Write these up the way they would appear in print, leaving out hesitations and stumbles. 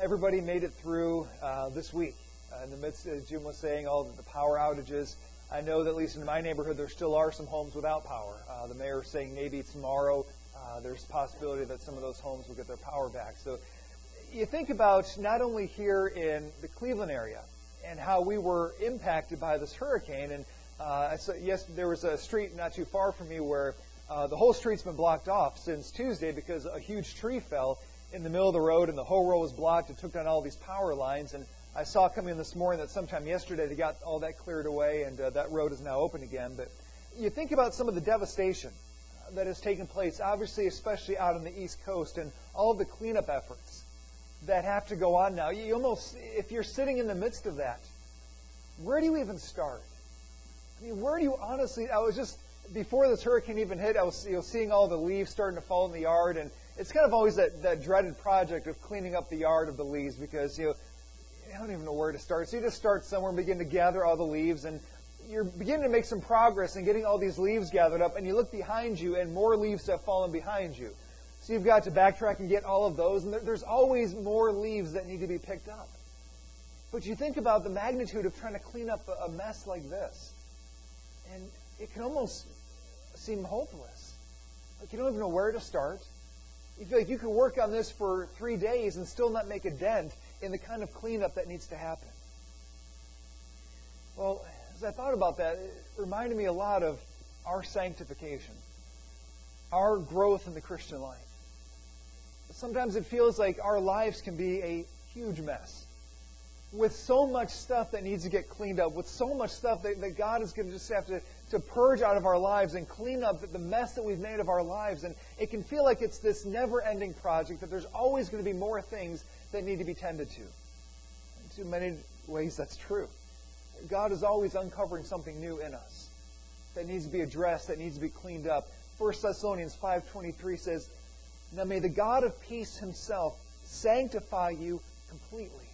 everybody made it through this week. In the midst, as Jim was saying, all the power outages. I know that at least in my neighborhood, there still are some homes without power. The mayor is saying maybe tomorrow there's a possibility that some of those homes will get their power back. So you think about not only here in the Cleveland area and how we were impacted by this hurricane. And yes, there was a street not too far from me where the whole street's been blocked off since Tuesday because a huge tree fell in the middle of the road and the whole road was blocked. It took down all these power lines. And I saw coming in this morning that sometime yesterday they got all that cleared away and that road is now open again. But you think about some of the devastation that has taken place, obviously, especially out on the East Coast, and all of the cleanup efforts that have to go on now. You almost, if you're sitting in the midst of that, where do you even start? I mean, where do you honestly, I was just, before this hurricane even hit, I was seeing all the leaves starting to fall in the yard, and it's kind of always that dreaded project of cleaning up the yard of the leaves because, you don't even know where to start. So you just start somewhere and begin to gather all the leaves, and you're beginning to make some progress in getting all these leaves gathered up, and you look behind you, and more leaves have fallen behind you. So you've got to backtrack and get all of those, and there's always more leaves that need to be picked up. But you think about the magnitude of trying to clean up a mess like this, and it can almost seem hopeless. Like you don't even know where to start. You feel like you could work on this for 3 days and still not make a dent in the kind of cleanup that needs to happen. Well, as I thought about that, it reminded me a lot of our sanctification, our growth in the Christian life. Sometimes it feels like our lives can be a huge mess, with so much stuff that needs to get cleaned up, with so much stuff that God is going to just have to purge out of our lives and clean up the mess that we've made of our lives. And it can feel like it's this never-ending project, that there's always going to be more things that need to be tended to. In too many ways, that's true. God is always uncovering something new in us that needs to be addressed, that needs to be cleaned up. 1 Thessalonians 5:23 says, "Now may the God of peace himself sanctify you completely."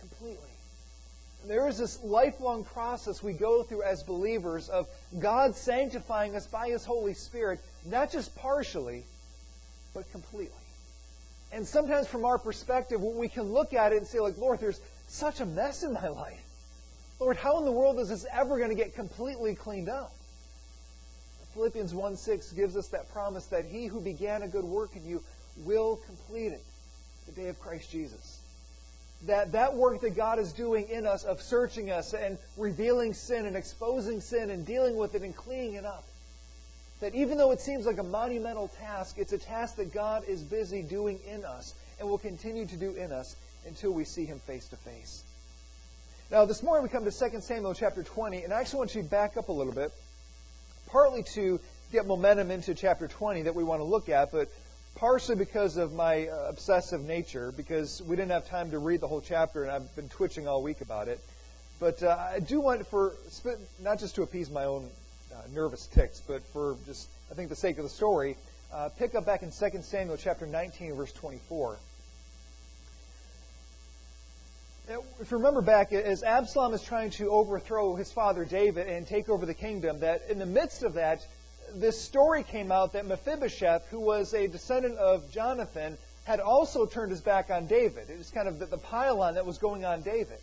Completely. And there is this lifelong process we go through as believers of God sanctifying us by His Holy Spirit, not just partially, but completely. And sometimes from our perspective, we can look at it and say, like, Lord, there's such a mess in my life. Lord, how in the world is this ever going to get completely cleaned up? Philippians 1:6 gives us that promise that He who began a good work in you will complete it the day of Christ Jesus. That work that God is doing in us of searching us and revealing sin and exposing sin and dealing with it and cleaning it up, that even though it seems like a monumental task, it's a task that God is busy doing in us and will continue to do in us until we see Him face to face. Now, this morning we come to 2 Samuel chapter 20, and I actually want you to back up a little bit, partly to get momentum into chapter 20 that we want to look at, but partially because of my obsessive nature, because we didn't have time to read the whole chapter, and I've been twitching all week about it. But I do want, not just to appease my own nervous tics, but for just, I think, the sake of the story, pick up back in 2 Samuel chapter 19, verse 24. Now, if you remember back, as Absalom is trying to overthrow his father David and take over the kingdom, that in the midst of that, this story came out that Mephibosheth, who was a descendant of Jonathan, had also turned his back on David. It was kind of the pile-on that was going on David.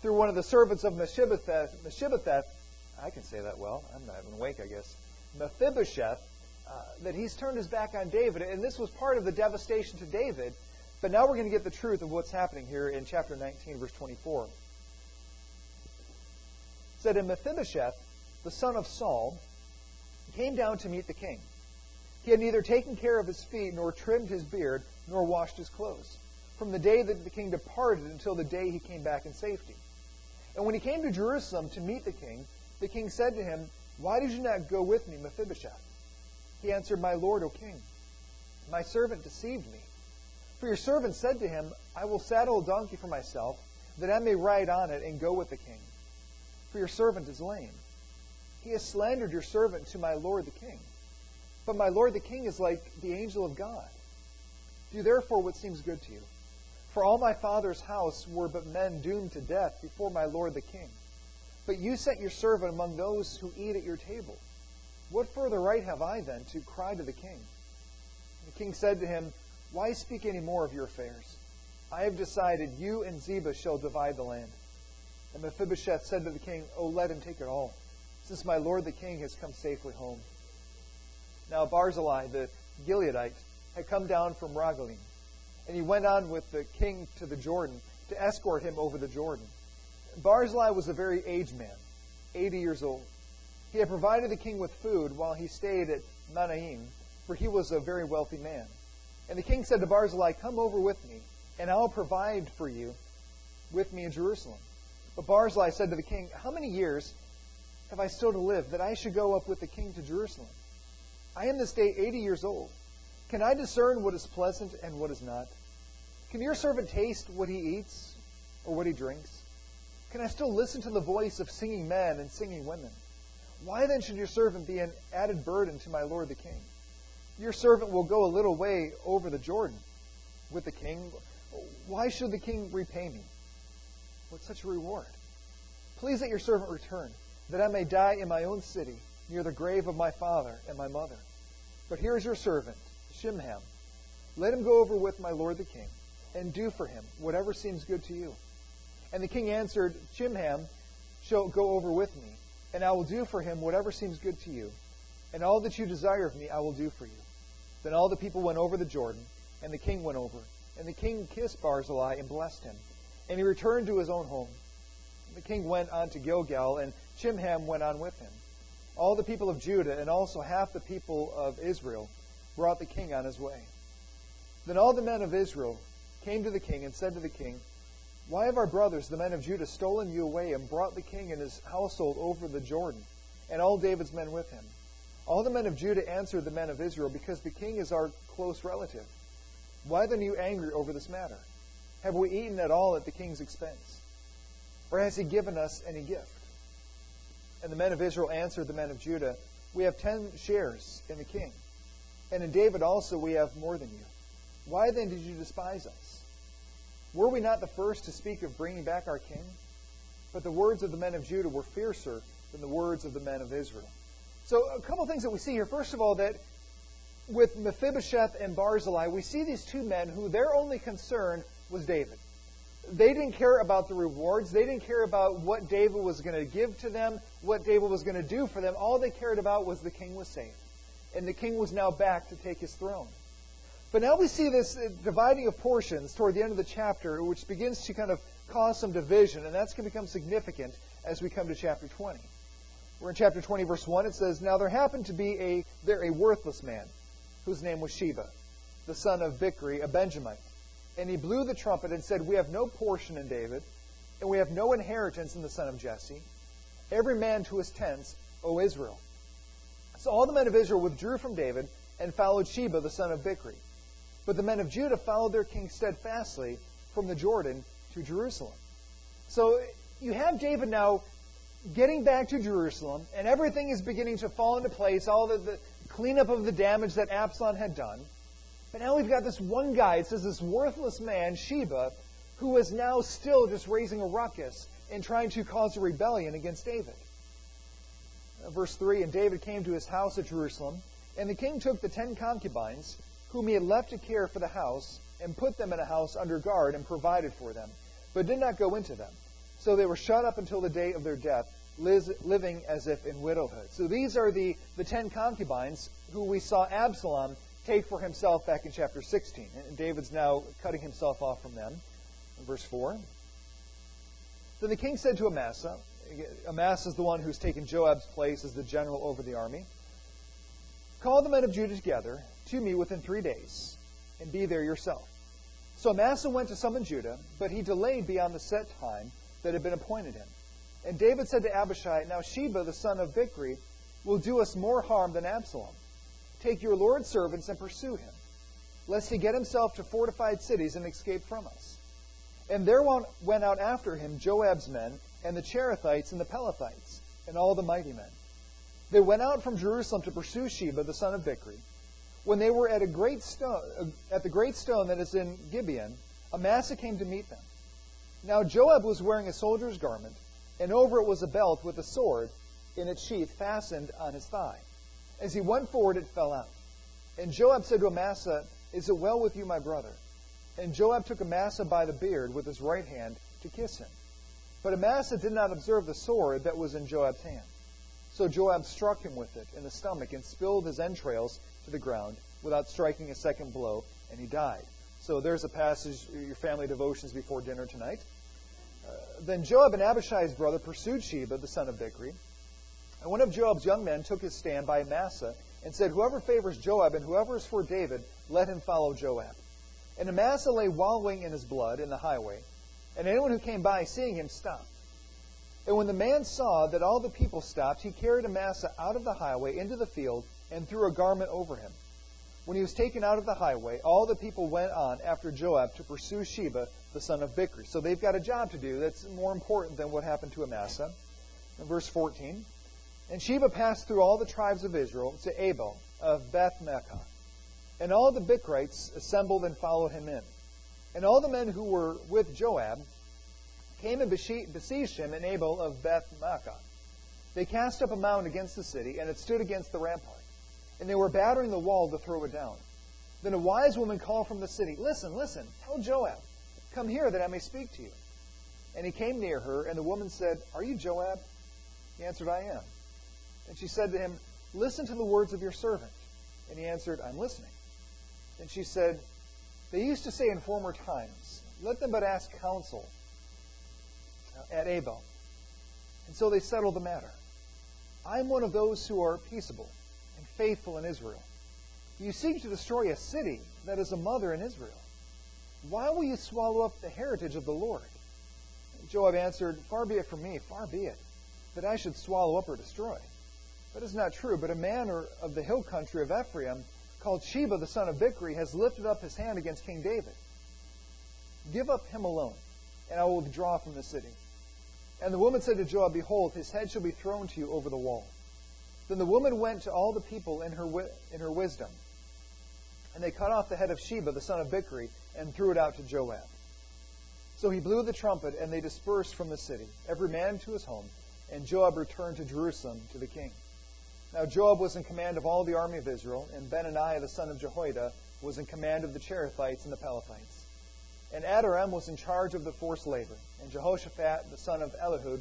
Through one of the servants of Mephibosheth, I can say that well, I'm not even awake, I guess, Mephibosheth, that he's turned his back on David. And this was part of the devastation to David. But now we're going to get the truth of what's happening here in chapter 19, verse 24. It said, "And Mephibosheth, the son of Saul, came down to meet the king. He had neither taken care of his feet, nor trimmed his beard, nor washed his clothes, from the day that the king departed until the day he came back in safety. And when he came to Jerusalem to meet the king said to him, 'Why did you not go with me, Mephibosheth?' He answered, 'My lord, O king, my servant deceived me. For your servant said to him, I will saddle a donkey for myself, that I may ride on it and go with the king. For your servant is lame. He has slandered your servant to my lord the king. But my lord the king is like the angel of God. Do therefore what seems good to you. For all my father's house were but men doomed to death before my lord the king. But you set your servant among those who eat at your table. What further right have I then to cry to the king?' And the king said to him, Why speak any more of your affairs? I have decided you and Ziba shall divide the land. And Mephibosheth said to the king, Oh, let him take it all, since my lord the king has come safely home. Now Barzillai the Gileadite had come down from Rogelim, and he went on with the king to the Jordan to escort him over the Jordan. Barzillai was a very aged man, 80 years old. He had provided the king with food while he stayed at Manaim, for he was a very wealthy man. And the king said to Barzillai, Come over with me, and I will provide for you with me in Jerusalem. But Barzillai said to the king, How many years have I still to live, that I should go up with the king to Jerusalem? I am this day 80 years old. Can I discern what is pleasant and what is not? Can your servant taste what he eats or what he drinks? Can I still listen to the voice of singing men and singing women? Why then should your servant be an added burden to my lord the king? Your servant will go a little way over the Jordan with the king. Why should the king repay me with such a reward? Please let your servant return, that I may die in my own city, near the grave of my father and my mother. But here is your servant, Shimham. Let him go over with my lord the king, and do for him whatever seems good to you. And the king answered, Shimham shall go over with me, and I will do for him whatever seems good to you. And all that you desire of me I will do for you. Then all the people went over the Jordan, and the king went over. And the king kissed Barzillai and blessed him. And he returned to his own home. The king went on to Gilgal, and Shimham went on with him. All the people of Judah, and also half the people of Israel, brought the king on his way. Then all the men of Israel came to the king and said to the king, Why have our brothers, the men of Judah, stolen you away and brought the king and his household over the Jordan, and all David's men with him? All the men of Judah answered the men of Israel, Because the king is our close relative. Why then are you angry over this matter? Have we eaten at all at the king's expense? Or has he given us any gift? And the men of Israel answered the men of Judah, We have 10 shares in the king, and in David also we have more than you. Why then did you despise us? Were we not the first to speak of bringing back our king? But the words of the men of Judah were fiercer than the words of the men of Israel. So a couple things that we see here. First of all, that with Mephibosheth and Barzillai, we see these two men who their only concern was David. They didn't care about the rewards. They didn't care about what David was going to give to them, what David was going to do for them. All they cared about was the king was safe. And the king was now back to take his throne. But now we see this dividing of portions toward the end of the chapter, which begins to kind of cause some division. And that's going to become significant as we come to chapter 20. We're in chapter 20, verse 1. It says, Now there happened to be a worthless man, whose name was Sheba, the son of Bichri, a Benjamite. And he blew the trumpet and said, We have no portion in David, and we have no inheritance in the son of Jesse. Every man to his tents, O Israel. So all the men of Israel withdrew from David and followed Sheba, the son of Bichri. But the men of Judah followed their king steadfastly from the Jordan to Jerusalem. So you have David now getting back to Jerusalem, and everything is beginning to fall into place, all the cleanup of the damage that Absalom had done. But now we've got this one guy, it says this worthless man, Sheba, who is now still just raising a ruckus and trying to cause a rebellion against David. Verse 3, And David came to his house at Jerusalem, and the king took the 10 concubines, whom he had left to care for the house, and put them in a house under guard and provided for them, but did not go into them. So they were shut up until the day of their death, living as if in widowhood. So these are the 10 concubines who we saw Absalom take for himself back in chapter 16. And David's now cutting himself off from them. In verse 4. Then the king said to Amasa, Amasa is the one who's taken Joab's place as the general over the army, Call the men of Judah together to me within 3 days, and be there yourself. So Amasa went to summon Judah, but he delayed beyond the set time that had been appointed him. And David said to Abishai, Now Sheba, the son of Bichri, will do us more harm than Absalom. Take your Lord's servants and pursue him, lest he get himself to fortified cities and escape from us. And there went out after him Joab's men, and the Cherethites and the Pelethites, and all the mighty men. They went out from Jerusalem to pursue Sheba, the son of Bichri. When they were at the great stone that is in Gibeon, Amasa came to meet them. Now Joab was wearing a soldier's garment, and over it was a belt with a sword in its sheath fastened on his thigh. As he went forward, it fell out. And Joab said to Amasa, Is it well with you, my brother? And Joab took Amasa by the beard with his right hand to kiss him. But Amasa did not observe the sword that was in Joab's hand. So Joab struck him with it in the stomach and spilled his entrails to the ground without striking a second blow, and he died. So there's a passage, your family devotions before dinner tonight. Then Joab and Abishai's brother pursued Sheba, the son of Bichri. And one of Joab's young men took his stand by Amasa and said, "Whoever favors Joab and whoever is for David, let him follow Joab." And Amasa lay wallowing in his blood in the highway, and anyone who came by, seeing him, stopped. And when the man saw that all the people stopped, he carried Amasa out of the highway into the field and threw a garment over him. When he was taken out of the highway, all the people went on after Joab to pursue Sheba, the son of Bichri. So they've got a job to do that's more important than what happened to Amasa. In verse 14, and Sheba passed through all the tribes of Israel to Abel of Beth-Maachah. And all the Bichrites assembled and followed him in. And all the men who were with Joab came and besieged him in Abel of Beth-Maachah. They cast up a mound against the city, and it stood against the rampart. And they were battering the wall to throw it down. Then a wise woman called from the city, "Listen, listen, tell Joab, come here that I may speak to you." And he came near her, and the woman said, "Are you Joab?" He answered, "I am." And she said to him, "Listen to the words of your servant." And he answered, "I'm listening." And she said, "They used to say in former times, 'Let them but ask counsel at Abel.' And so they settled the matter. I am one of those who are peaceable and faithful in Israel. You seek to destroy a city that is a mother in Israel. Why will you swallow up the heritage of the Lord?" And Joab answered, "Far be it from me, far be it, that I should swallow up or destroy. That is not true, but a man of the hill country of Ephraim, called Sheba the son of Bichri, has lifted up his hand against King David. Give up him alone, and I will withdraw from the city." And the woman said to Joab, "Behold, his head shall be thrown to you over the wall." Then the woman went to all the people in her wisdom, and they cut off the head of Sheba the son of Bichri and threw it out to Joab. So he blew the trumpet, and they dispersed from the city, every man to his home, and Joab returned to Jerusalem to the king. Now Joab was in command of all the army of Israel, and Benaniah the son of Jehoiada was in command of the Cherethites and the Pelethites. And Adoram was in charge of the forced labor, and Jehoshaphat the son of Elihud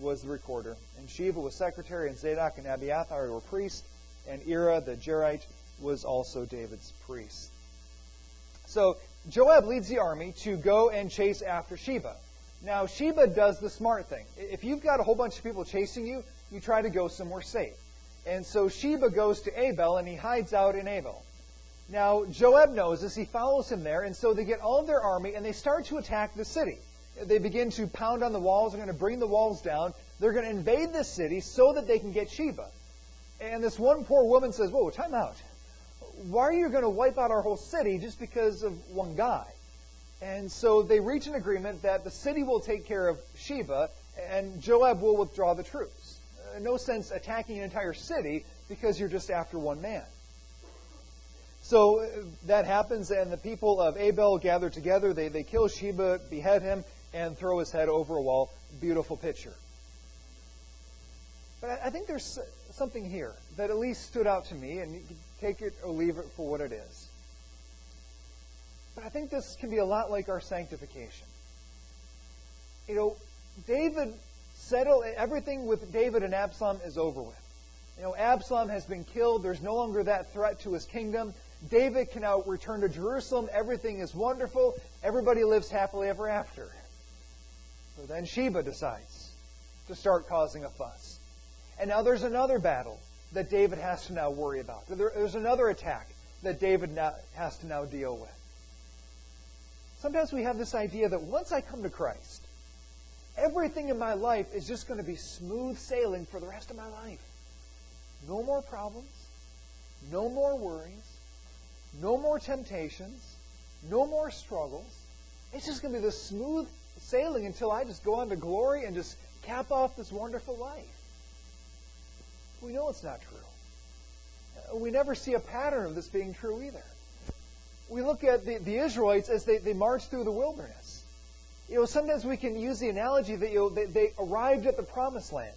was the recorder, and Sheva was secretary, and Zadok and Abiathar were priests, and Ira the Jerite was also David's priest. So Joab leads the army to go and chase after Sheba. Now Sheba does the smart thing. If you've got a whole bunch of people chasing you, you try to go somewhere safe. And so Sheba goes to Abel, and he hides out in Abel. Now, Joab knows this. He follows him there, and so they get all of their army, and they start to attack the city. They begin to pound on the walls. They're going to bring the walls down. They're going to invade the city so that they can get Sheba. And this one poor woman says, "Whoa, time out. Why are you going to wipe out our whole city just because of one guy?" And so they reach an agreement that the city will take care of Sheba, and Joab will withdraw the troops. No sense attacking an entire city because you're just after one man. So that happens, and the people of Abel gather together. They kill Sheba, behead him, and throw his head over a wall. Beautiful picture. But I think there's something here that at least stood out to me, and you can take it or leave it for what it is. But I think this can be a lot like our sanctification. You know, David settled, everything with David and Absalom is over with. You know, Absalom has been killed. There's no longer that threat to his kingdom. David can now return to Jerusalem. Everything is wonderful. Everybody lives happily ever after. So then Sheba decides to start causing a fuss. And now there's another battle that David has to now worry about. There's another attack that David now has to now deal with. Sometimes we have this idea that once I come to Christ, everything in my life is just going to be smooth sailing for the rest of my life. No more problems, no more worries, no more temptations, no more struggles. It's just going to be this smooth sailing until I just go on to glory and just cap off this wonderful life. We know it's not true. We never see a pattern of this being true either. We look at the Israelites as they march through the wilderness. You know, sometimes we can use the analogy that they arrived at the promised land,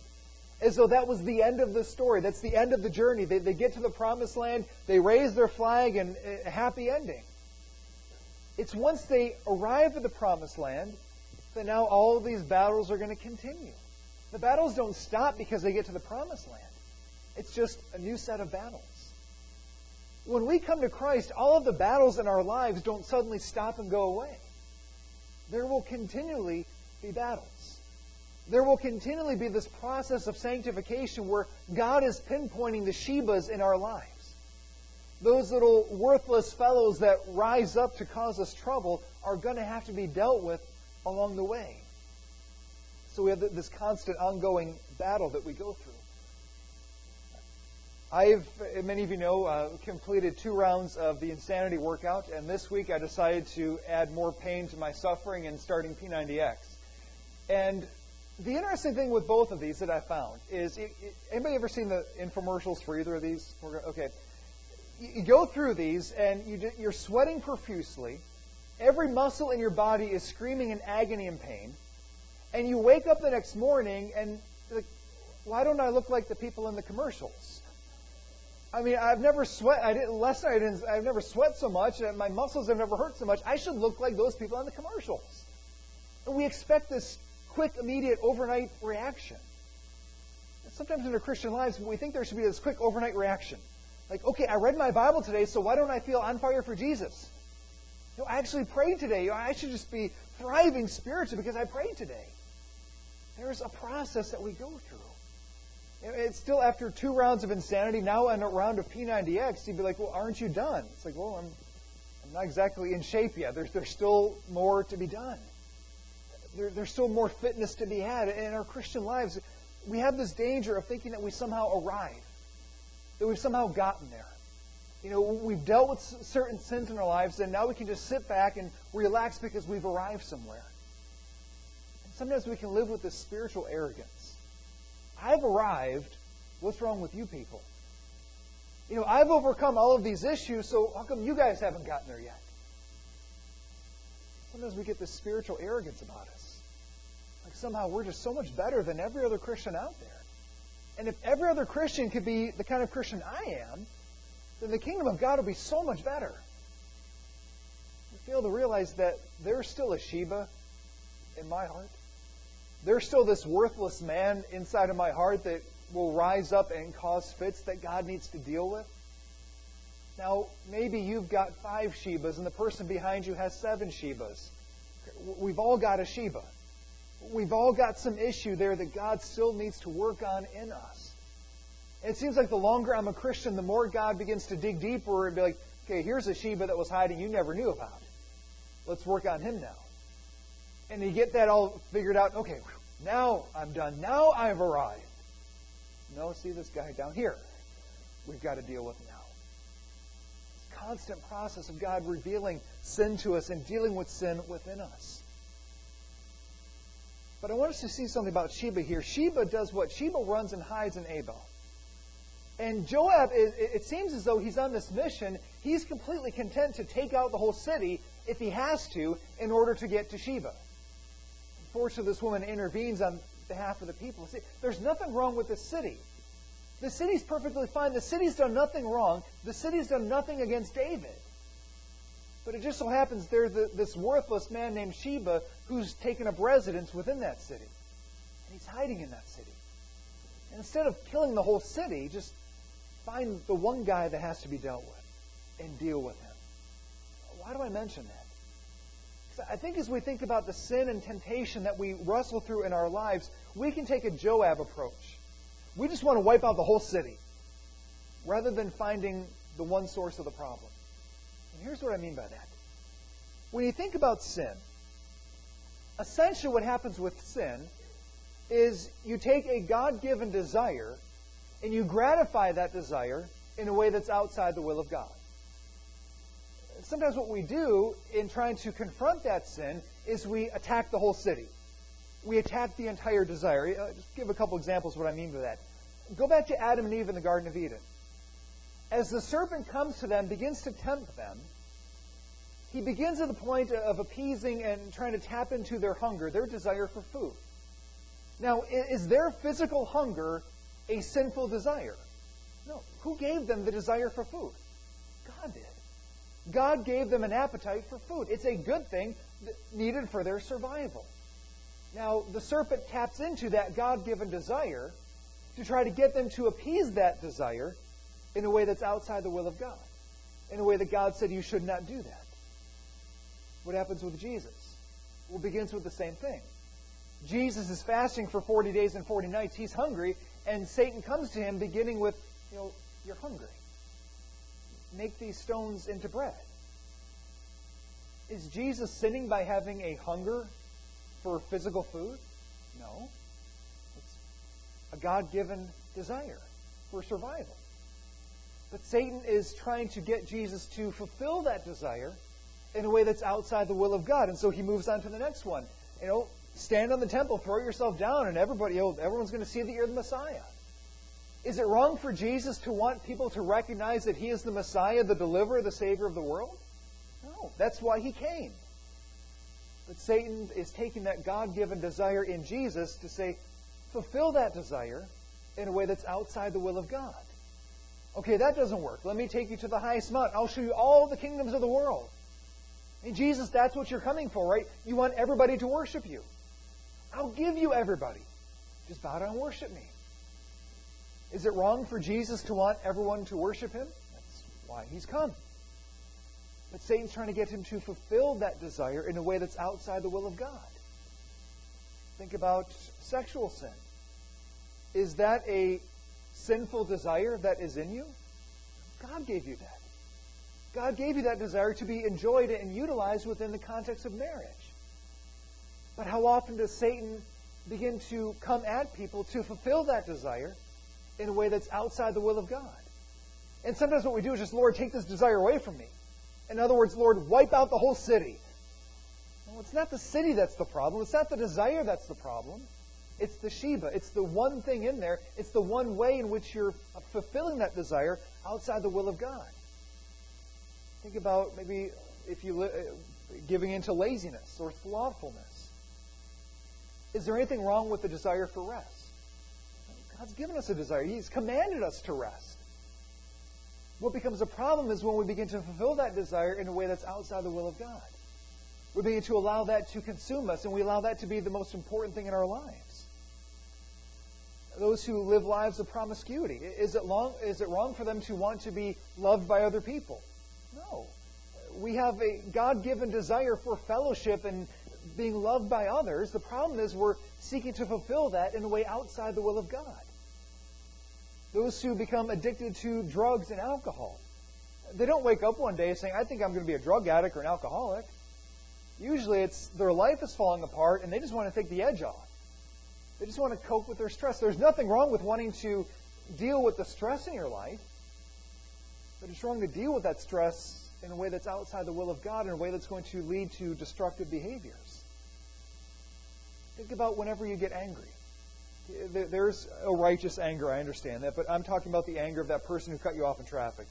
as though that was the end of the story. That's the end of the journey. They get to the promised land, they raise their flag, and a happy ending. It's once they arrive at the promised land that now all of these battles are going to continue. The battles don't stop because they get to the promised land. It's just a new set of battles. When we come to Christ, all of the battles in our lives don't suddenly stop and go away. There will continually be battles. There will continually be this process of sanctification where God is pinpointing the Shebas in our lives. Those little worthless fellows that rise up to cause us trouble are going to have to be dealt with along the way. So we have this constant ongoing battle that we go through. Many of you know, completed 2 rounds of the insanity workout, and this week I decided to add more pain to my suffering and starting P90X. And the interesting thing with both of these that I found is, anybody ever seen the infomercials for either of these? Okay. You go through these, and you're sweating profusely. Every muscle in your body is screaming in agony and pain. And you wake up the next morning, and like, why don't I look like the people in the commercials? I mean, I've never sweat. I've never sweat so much, and my muscles have never hurt so much. I should look like those people in the commercials. And we expect this quick, immediate, overnight reaction. And sometimes in our Christian lives, we think there should be this quick, overnight reaction. Like, okay, I read my Bible today, so why don't I feel on fire for Jesus? I actually prayed today. I should just be thriving spiritually because I prayed today. There's a process that we go through. It's still after 2 rounds of insanity, now in a round of P90X, you'd be like, well, aren't you done? It's like, well, I'm not exactly in shape yet. There's still more to be done. There's still more fitness to be had. In our Christian lives, we have this danger of thinking that we somehow arrive, that we've somehow gotten there. We've dealt with certain sins in our lives, and now we can just sit back and relax because we've arrived somewhere. And sometimes we can live with this spiritual arrogance. I've arrived. What's wrong with you people? I've overcome all of these issues, so how come you guys haven't gotten there yet? Sometimes we get this spiritual arrogance about us. Like somehow we're just so much better than every other Christian out there. And if every other Christian could be the kind of Christian I am, then the kingdom of God will be so much better. We fail to realize that there's still a Sheba in my heart. There's still this worthless man inside of my heart that will rise up and cause fits that God needs to deal with. Now, maybe you've got 5 Shebas and the person behind you has 7 Shebas. We've all got a Sheba. We've all got some issue there that God still needs to work on in us. And it seems like the longer I'm a Christian, the more God begins to dig deeper and be like, okay, here's a Sheba that was hiding you never knew about. Let's work on him now. And you get that all figured out. Okay, now I'm done. Now I've arrived. No, see this guy down here. We've got to deal with now. This constant process of God revealing sin to us and dealing with sin within us. But I want us to see something about Sheba here. Sheba does what? Sheba runs and hides in Abel. And Joab, it seems as though he's on this mission. He's completely content to take out the whole city if he has to in order to get to Sheba. Unfortunately, this woman intervenes on behalf of the people. See, there's nothing wrong with this city. The city's perfectly fine. The city's done nothing wrong. The city's done nothing against David. But it just so happens there's this worthless man named Sheba who's taken up residence within that city. And he's hiding in that city. And instead of killing the whole city, just find the one guy that has to be dealt with and deal with him. Why do I mention that? I think as we think about the sin and temptation that we wrestle through in our lives, we can take a Joab approach. We just want to wipe out the whole city rather than finding the one source of the problem. And here's what I mean by that. When you think about sin, essentially what happens with sin is you take a God-given desire and you gratify that desire in a way that's outside the will of God. Sometimes what we do in trying to confront that sin is we attack the whole city. We attack the entire desire. Just give a couple examples of what I mean by that. Go back to Adam and Eve in the Garden of Eden. As the serpent comes to them, begins to tempt them, he begins at the point of appeasing and trying to tap into their hunger, their desire for food. Now, is their physical hunger a sinful desire? No. Who gave them the desire for food? God did. God gave them an appetite for food. It's a good thing needed for their survival. Now, the serpent taps into that God-given desire to try to get them to appease that desire in a way that's outside the will of God, in a way that God said you should not do that. What happens with Jesus? Well, it begins with the same thing. Jesus is fasting for 40 days and 40 nights. He's hungry, and Satan comes to him beginning with, you're hungry. Make these stones into bread. Is Jesus sinning by having a hunger for physical food? No. It's a God-given desire for survival. But Satan is trying to get Jesus to fulfill that desire in a way that's outside the will of God. And so he moves on to the next one. Stand on the temple, throw yourself down, and everyone's going to see that you're the Messiah. Is it wrong for Jesus to want people to recognize that He is the Messiah, the deliverer, the Savior of the world? No, that's why He came. But Satan is taking that God-given desire in Jesus to say, fulfill that desire in a way that's outside the will of God. Okay, that doesn't work. Let me take you to the highest mountain. I'll show you all the kingdoms of the world. And Jesus, that's what you're coming for, right? You want everybody to worship you. I'll give you everybody. Just bow down and worship me. Is it wrong for Jesus to want everyone to worship Him? That's why He's come. But Satan's trying to get Him to fulfill that desire in a way that's outside the will of God. Think about sexual sin. Is that a sinful desire that is in you? God gave you that. God gave you that desire to be enjoyed and utilized within the context of marriage. But how often does Satan begin to come at people to fulfill that desire in a way that's outside the will of God? And sometimes what we do is just, Lord, take this desire away from me. In other words, Lord, wipe out the whole city. No, it's not the city that's the problem. It's not the desire that's the problem. It's the Sheba. It's the one thing in there. It's the one way in which you're fulfilling that desire outside the will of God. Think about maybe if you giving into laziness or slothfulness. Is there anything wrong with the desire for rest? God's given us a desire. He's commanded us to rest. What becomes a problem is when we begin to fulfill that desire in a way that's outside the will of God. We begin to allow that to consume us, and we allow that to be the most important thing in our lives. Those who live lives of promiscuity, is it wrong for them to want to be loved by other people? No. We have a God-given desire for fellowship and being loved by others. The problem is we're seeking to fulfill that in a way outside the will of God. Those who become addicted to drugs and alcohol, they don't wake up one day saying, I think I'm going to be a drug addict or an alcoholic. Usually it's their life is falling apart and they just want to take the edge off. They just want to cope with their stress. There's nothing wrong with wanting to deal with the stress in your life, but it's wrong to deal with that stress in a way that's outside the will of God, in a way that's going to lead to destructive behaviors. Think about whenever you get angry. There's a righteous anger, I understand that, but I'm talking about the anger of that person who cut you off in traffic.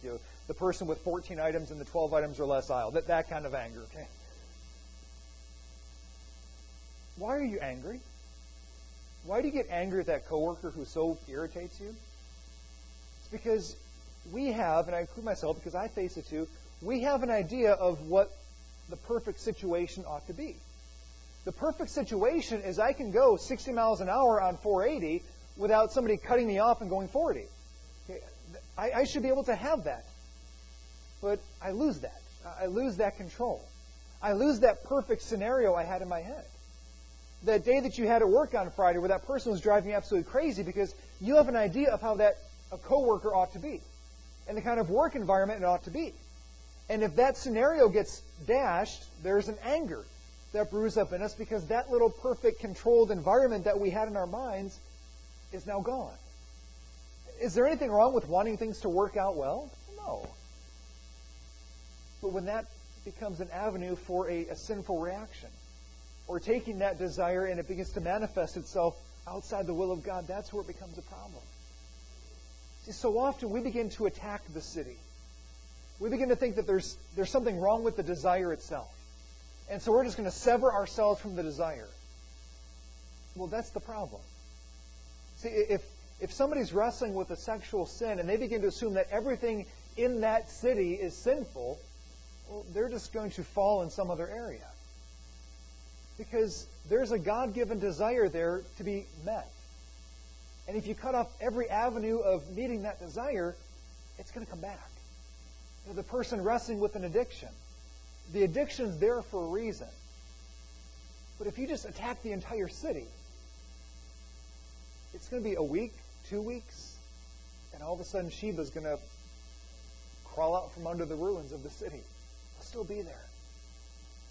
The person with 14 items in the 12 items or less aisle. That kind of anger, okay? Why are you angry? Why do you get angry at that coworker who so irritates you? It's because we have, and I include myself because I face it too, we have an idea of what the perfect situation ought to be. The perfect situation is I can go 60 miles an hour on 480 without somebody cutting me off and going 40. Okay? I should be able to have that. But I lose that. I lose that control. I lose that perfect scenario I had in my head. That day that you had at work on Friday where that person was driving you absolutely crazy because you have an idea of how a coworker ought to be and the kind of work environment it ought to be. And if that scenario gets dashed, there's an anger that brews up in us because that little perfect controlled environment that we had in our minds is now gone. Is there anything wrong with wanting things to work out well? No. But when that becomes an avenue for a sinful reaction, or taking that desire and it begins to manifest itself outside the will of God, that's where it becomes a problem. See, so often we begin to attack the city. We begin to think that there's something wrong with the desire itself. And so we're just going to sever ourselves from the desire. Well, that's the problem. See, if somebody's wrestling with a sexual sin and they begin to assume that everything in that city is sinful, well, they're just going to fall in some other area. Because there's a God-given desire there to be met. And if you cut off every avenue of meeting that desire, it's going to come back. You know, the person wrestling with an addiction, the addiction's there for a reason. But if you just attack the entire city, it's going to be a week, 2 weeks, and all of a sudden Sheba's going to crawl out from under the ruins of the city. It'll still be there.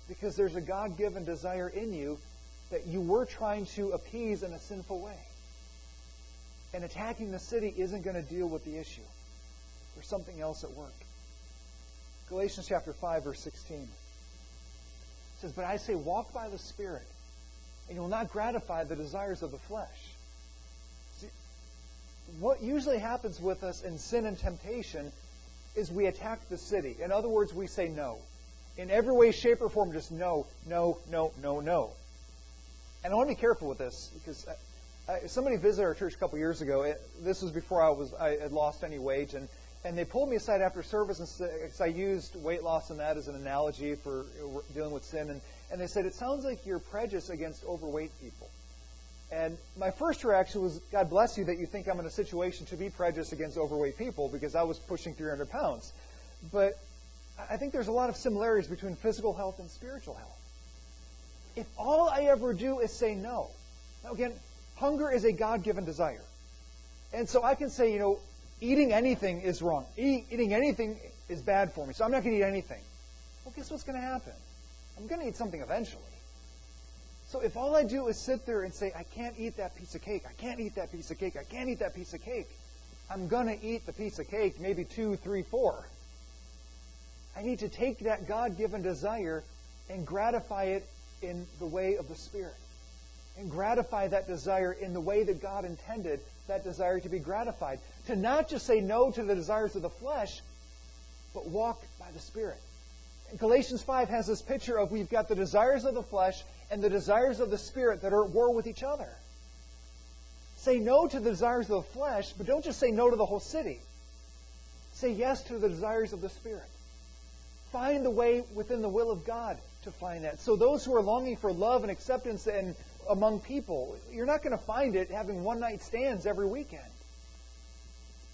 Because there's a God-given desire in you that you were trying to appease in a sinful way. And attacking the city isn't going to deal with the issue. There's something else at work. Galatians chapter 5, verse 16. It says, "But I say, walk by the Spirit, and you will not gratify the desires of the flesh." See, what usually happens with us in sin and temptation is we attack the city. In other words, we say no. In every way, shape, or form, just no, no, no, no, no. And I want to be careful with this, because somebody visited our church a couple years ago. This was before I had lost any weight, and they pulled me aside after service, and I used weight loss and that as an analogy for dealing with sin, and they said, "It sounds like you're prejudiced against overweight people." And my first reaction was, God bless you that you think I'm in a situation to be prejudiced against overweight people, because I was pushing 300 pounds. But I think there's a lot of similarities between physical health and spiritual health. If all I ever do is say no, now again, hunger is a God-given desire. And so I can say, eating anything is wrong. Eating anything is bad for me, so I'm not going to eat anything. Well, guess what's going to happen? I'm going to eat something eventually. So if all I do is sit there and say, I can't eat that piece of cake, I can't eat that piece of cake, I can't eat that piece of cake, I'm going to eat the piece of cake, maybe 2, 3, 4. I need to take that God-given desire and gratify it in the way of the Spirit. And gratify that desire in the way that God intended that desire to be gratified. To not just say no to the desires of the flesh, but walk by the Spirit. And Galatians 5 has this picture of we've got the desires of the flesh and the desires of the Spirit that are at war with each other. Say no to the desires of the flesh, but don't just say no to the whole city. Say yes to the desires of the Spirit. Find the way within the will of God to find that. So those who are longing for love and acceptance and among people, you're not going to find it having one-night stands every weekend.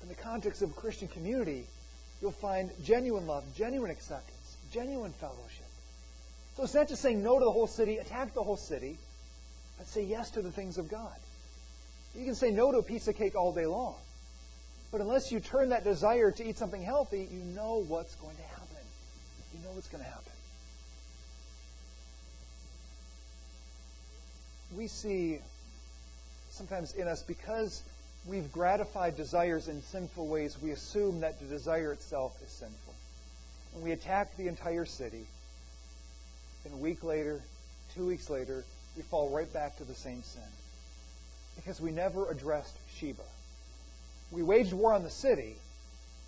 In the context of a Christian community, you'll find genuine love, genuine acceptance, genuine fellowship. So it's not just saying no to the whole city, attack the whole city, but say yes to the things of God. You can say no to a piece of cake all day long, but unless you turn that desire to eat something healthy, you know what's going to happen. You know what's going to happen. We see sometimes in us, because we've gratified desires in sinful ways, we assume that the desire itself is sinful. And we attack the entire city. And a week later, 2 weeks later, we fall right back to the same sin. Because we never addressed Sheba. We waged war on the city,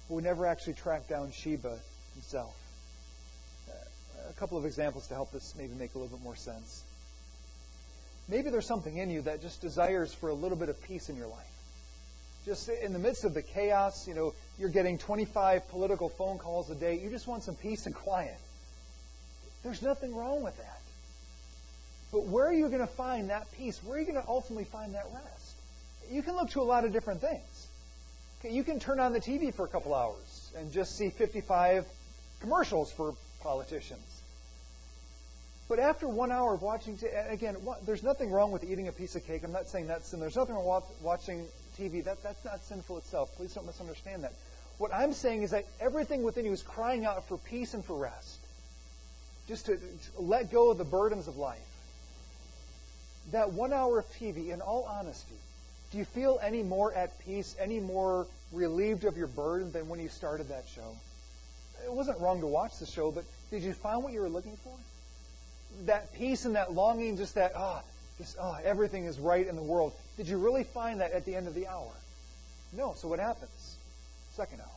but we never actually tracked down Sheba himself. A couple of examples to help this maybe make a little bit more sense. Maybe there's something in you that just desires for a little bit of peace in your life. Just in the midst of the chaos, you're getting 25 political phone calls a day. You just want some peace and quiet. There's nothing wrong with that. But where are you going to find that peace? Where are you going to ultimately find that rest? You can look to a lot of different things. Okay, you can turn on the TV for a couple hours and just see 55 commercials for politicians. But after 1 hour of watching, again, there's nothing wrong with eating a piece of cake. I'm not saying that's sin. There's nothing wrong with watching TV. That's not sinful itself. Please don't misunderstand that. What I'm saying is that everything within you is crying out for peace and for rest. Just to let go of the burdens of life. That 1 hour of TV, in all honesty, do you feel any more at peace, any more relieved of your burden than when you started that show? It wasn't wrong to watch the show, but did you find what you were looking for? That peace and that longing, just that, everything is right in the world. Did you really find that at the end of the hour? No. So what happens? Second hour.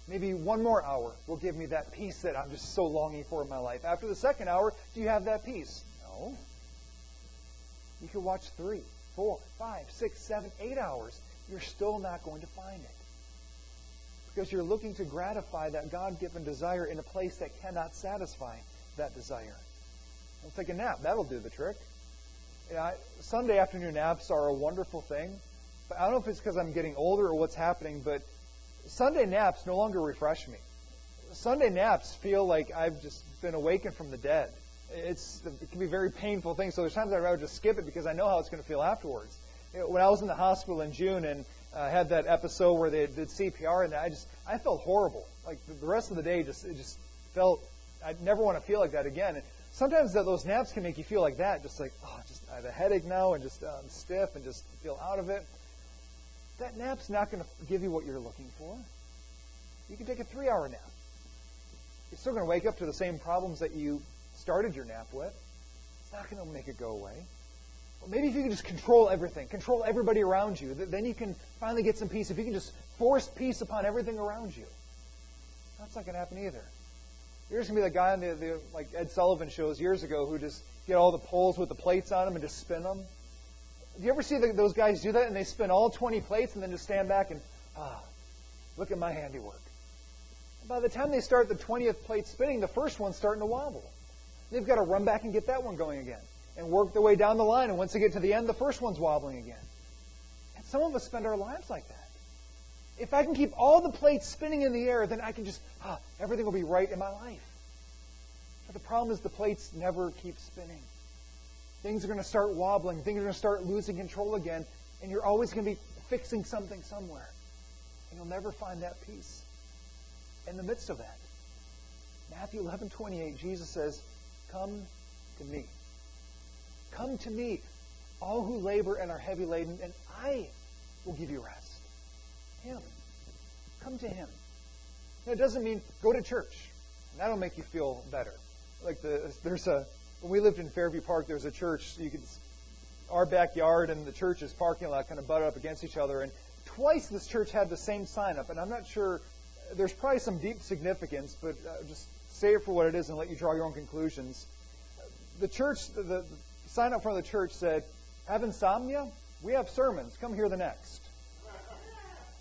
Maybe 1 more hour will give me that peace that I'm just so longing for in my life. After the second hour, do you have that peace? No. You could watch 3, 4, 5, 6, 7, 8 hours. You're still not going to find it. because you're looking to gratify that God-given desire in a place that cannot satisfy that desire. Well, take a nap. That'll do the trick. Sunday afternoon naps are a wonderful thing. But I don't know if it's because I'm getting older or what's happening, but Sunday naps no longer refresh me. Sunday naps feel like I've just been awakened from the dead. It can be a very painful thing, so there's times I'd rather just skip it because I know how it's going to feel afterwards. When I was in the hospital in June and had that episode where they did CPR, and I felt horrible. Like the rest of the day, it just felt, I'd never want to feel like that again. And sometimes those naps can make you feel like that, just like, I have a headache now, and just stiff, and just feel out of it. That nap's not going to give you what you're looking for. You can take a 3-hour nap. You're still going to wake up to the same problems that you started your nap with. It's not going to make it go away. Well, maybe if you can just control everything, control everybody around you, then you can finally get some peace. If you can just force peace upon everything around you, that's not going to happen either. You're just going to be the guy on the like Ed Sullivan shows years ago who just get all the poles with the plates on them and just spin them. Do you ever see those guys do that and they spin all 20 plates and then just stand back and, look at my handiwork. And by the time they start the 20th plate spinning, the first one's starting to wobble. They've got to run back and get that one going again and work their way down the line. And once they get to the end, the first one's wobbling again. And some of us spend our lives like that. If I can keep all the plates spinning in the air, then I can just, everything will be right in my life. But the problem is the plates never keep spinning. Things are going to start wobbling. Things are going to start losing control again. And you're always going to be fixing something somewhere. And you'll never find that peace. In the midst of that, Matthew 11:28, Jesus says, "Come to me. Come to me, all who labor and are heavy laden, and I will give you rest." Him. Come to Him. Now, it doesn't mean go to church. That'll make you feel better. Like when we lived in Fairview Park, there's a church. Our backyard and the church's parking lot kind of butted up against each other, and twice this church had the same sign up, and I'm not sure. There's probably some deep significance, but just say it for what it is and let you draw your own conclusions. The church, the sign up front of the church said, "Have insomnia? We have sermons. Come hear the next."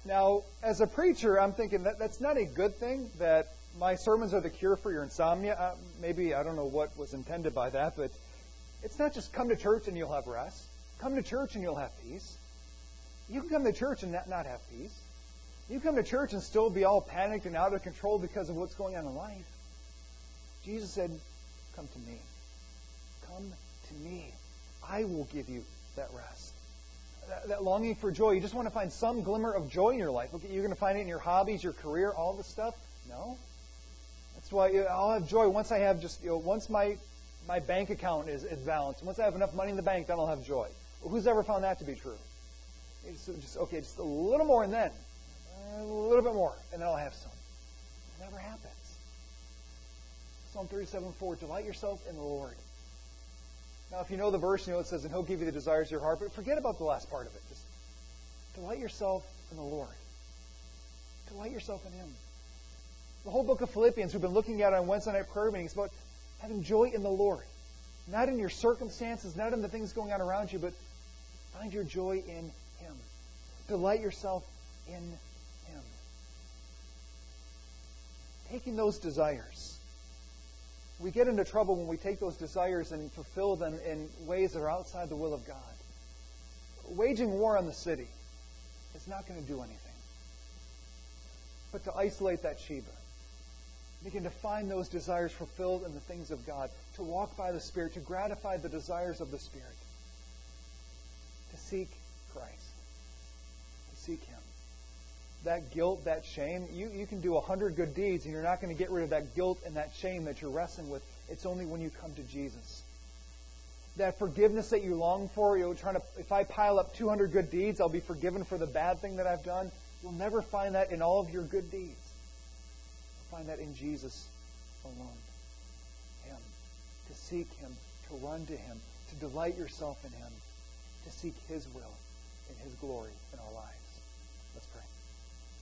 Now, as a preacher, I'm thinking that's not a good thing, that my sermons are the cure for your insomnia. Maybe, I don't know what was intended by that, but it's not just come to church and you'll have rest. Come to church and you'll have peace. You can come to church and not have peace. You come to church and still be all panicked and out of control because of what's going on in life. Jesus said, "Come to me. Come to me. I will give you that rest." That longing for joy, you just want to find some glimmer of joy in your life. Okay, you're going to find it in your hobbies, your career, all this stuff? No. That's why I'll have joy once I have once my bank account is balanced. Once I have enough money in the bank, then I'll have joy. Well, who's ever found that to be true? It's just a little more, and then a little bit more, and then I'll have some. It never happens. Psalm 37:4, delight yourself in the Lord. Now, if you know the verse, it says, "And He'll give you the desires of your heart," but forget about the last part of it. Just delight yourself in the Lord. Delight yourself in Him. The whole book of Philippians, we've been looking at on Wednesday night prayer meetings, about having joy in the Lord. Not in your circumstances, not in the things going on around you, but find your joy in Him. Delight yourself in Him. Taking those desires. We get into trouble when we take those desires and fulfill them in ways that are outside the will of God. Waging war on the city is not going to do anything. But to isolate that Sheba, begin to find those desires fulfilled in the things of God, to walk by the Spirit, to gratify the desires of the Spirit, to seek Christ, to seek Him. That guilt, that shame, you can do 100 good deeds and you're not going to get rid of that guilt and that shame that you're wrestling with. It's only when you come to Jesus. That forgiveness that you long for, if I pile up 200 good deeds, I'll be forgiven for the bad thing that I've done. You'll never find that in all of your good deeds. You'll find that in Jesus alone. Him. To seek Him, to run to Him, to delight yourself in Him, to seek His will and His glory in our lives. Let's pray.